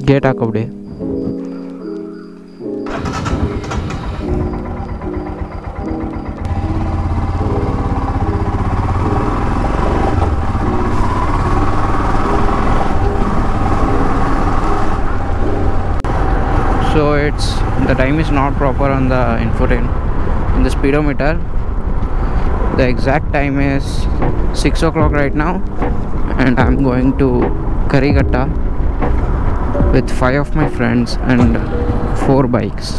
Gate ಹಾಕೋಬಿಡಿ. So the time is not proper on the infotainment in the speedometer. The exact time is 6 o'clock right now, and I'm going to Karighatta with 5 of my friends and 4 bikes.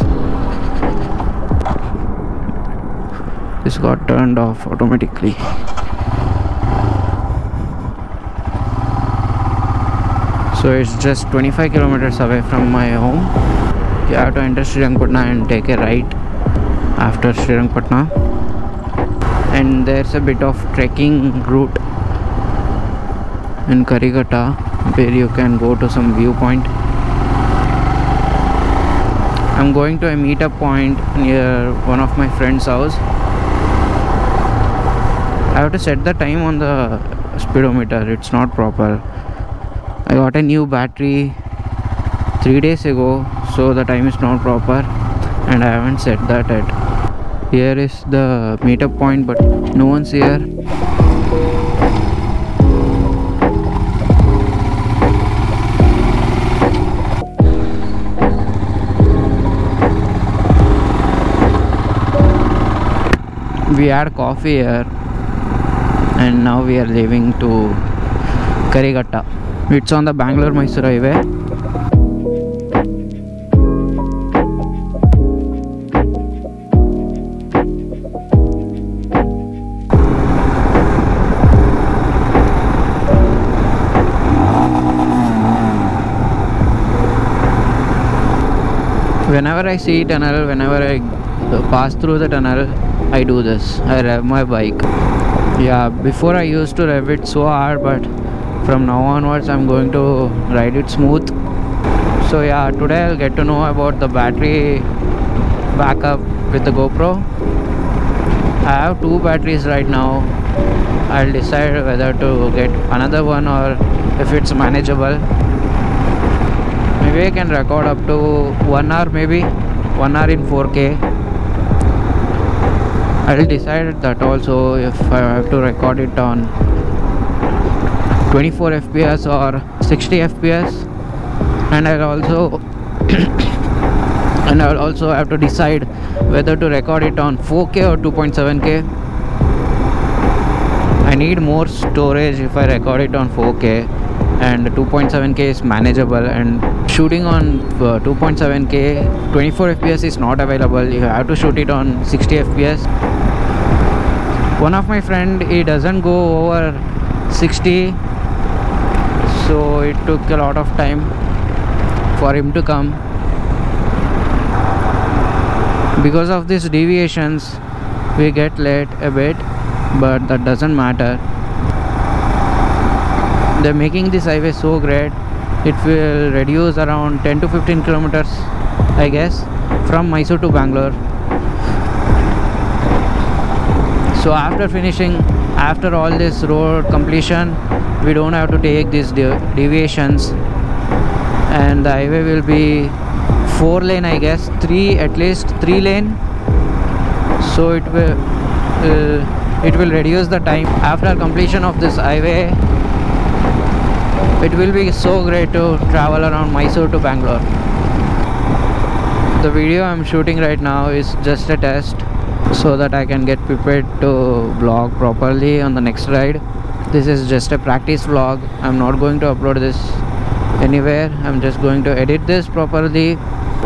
This got turned off automatically. So it's just 25 kilometers away from my home. You have to enter Srirangapatna and take a right after Srirangapatna, and there's a bit of trekking route in Karighatta where you can go to some viewpoint. I'm going to a meetup point near one of my friend's house. I have to set the time on the speedometer, it's not proper. I got a new battery 3 days ago, so the time is not proper and I haven't set that yet. Here is the meetup point, but no one's here. We had coffee here and now we are leaving to Karighatta. It's on the Bangalore-Mysore highway. Whenever I see tunnel, whenever I pass through the tunnel, I do this. I rev my bike. Yeah, before I used to rev it so hard, but from now onwards I'm going to ride it smooth. So yeah, today I'll get to know about the battery backup with the GoPro. I have 2 batteries right now. I'll decide whether to get another one or if it's manageable. Maybe I can record up to 1 hour, maybe 1 hour in 4K. I'll decide that also if I have to record it on 24 fps or 60 fps, and I'll also have to decide whether to record it on 4K or 2.7K. I need more storage if I record it on 4K, and 2.7K is manageable, and shooting on 2.7K 24 fps is not available. You have to shoot it on 60 fps. One of my friend, he doesn't go over 60, so it took a lot of time for him to come. Because of these deviations we get late a bit, but that doesn't matter. They're making this highway so great. It will reduce around 10 to 15 kilometers, I guess, from Mysore to Bangalore. So after all this road completion, we don't have to take these deviations, and the highway will be 4 lane, I guess, at least 3 lane. So it will reduce the time. After completion of this highway, it will be so great to travel around Mysore to Bangalore. The video I'm shooting right now is just a test, so that I can get prepared to vlog properly on the next ride. This is just a practice vlog. I'm not going to upload this anywhere. I'm just going to edit this properly,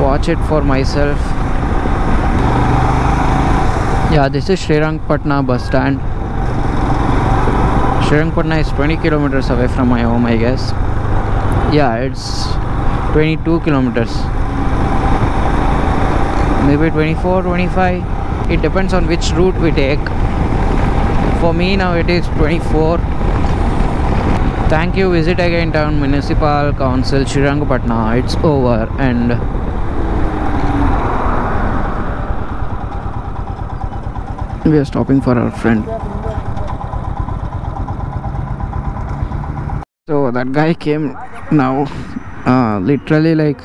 watch it for myself. Yeah, this is Srirangapatna bus stand. Srirangapatna is 20 kilometers away from my home, I guess. Yeah, it's 22 kilometers, maybe 24, 25. It depends on which route we take. For me now it is 24. Thank you. Visit again town Municipal Council Srirangapatna. It's over, and we are stopping for our friend. So that guy came now. Literally like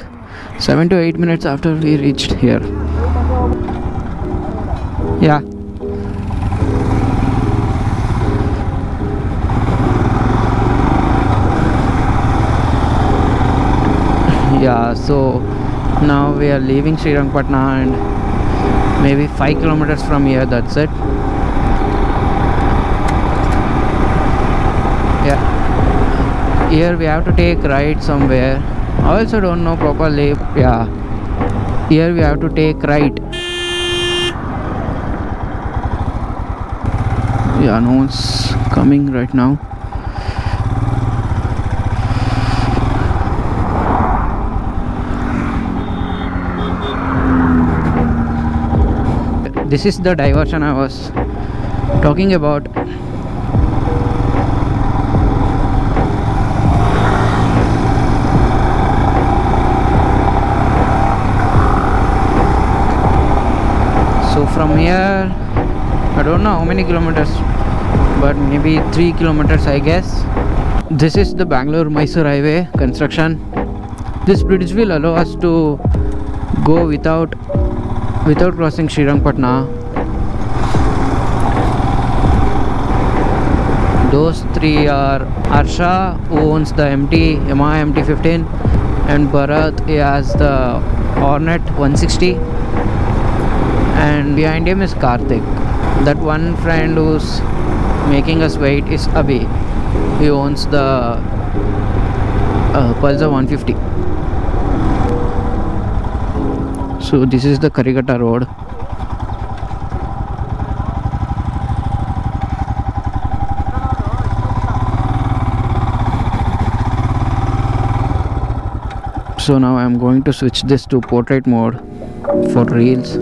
7 to 8 minutes after we reached here. Yeah. Yeah, so now we are leaving Srirangpatna and maybe 5 kilometers from here, that's it. Yeah, here we have to take right somewhere. I also don't know properly. Yeah, here we have to take right. Yeah, no one's coming right now. This is the diversion I was talking about. So from here, I don't know how many kilometers, but maybe 3 kilometers I guess. This is the Bangalore-Mysore highway construction. This bridge will allow us to go without crossing Srirangpatna. Those three are Arsha, who owns the Yamaha MT-15, and Bharat, he has the Hornet 160, and behind him is Karthik. That one friend who's making us wait is Abhi. He owns the Pulsar 150. So this is the Karighatta road. So now I am going to switch this to portrait mode for reels.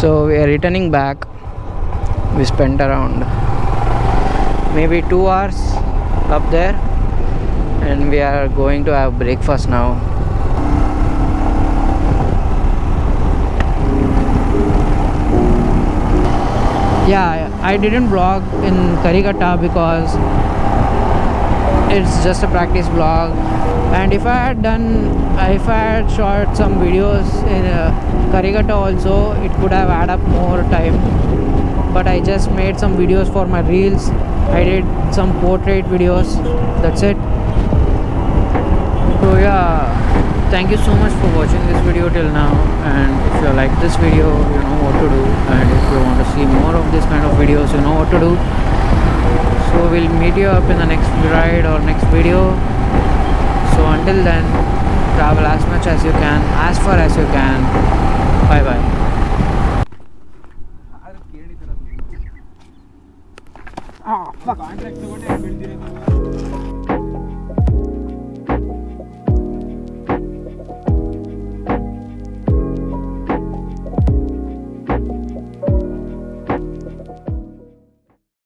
So we are returning back. We spent around maybe 2 hours up there, and we are going to have breakfast now. Yeah, I didn't vlog in Karighatta because it's just a practice vlog, and if I had shot some videos in Karighatta also, it could have added up more time, but I just made some videos for my reels. I did some portrait videos, that's it. So yeah, thank you so much for watching this video till now, and if you like this video, you know what to do, and if you want to see more of this kind of videos, you know what to do. So we'll meet you up in the next ride or next video. So until then, travel as much as you can, as far as you can. Bye bye. Ah, fuck.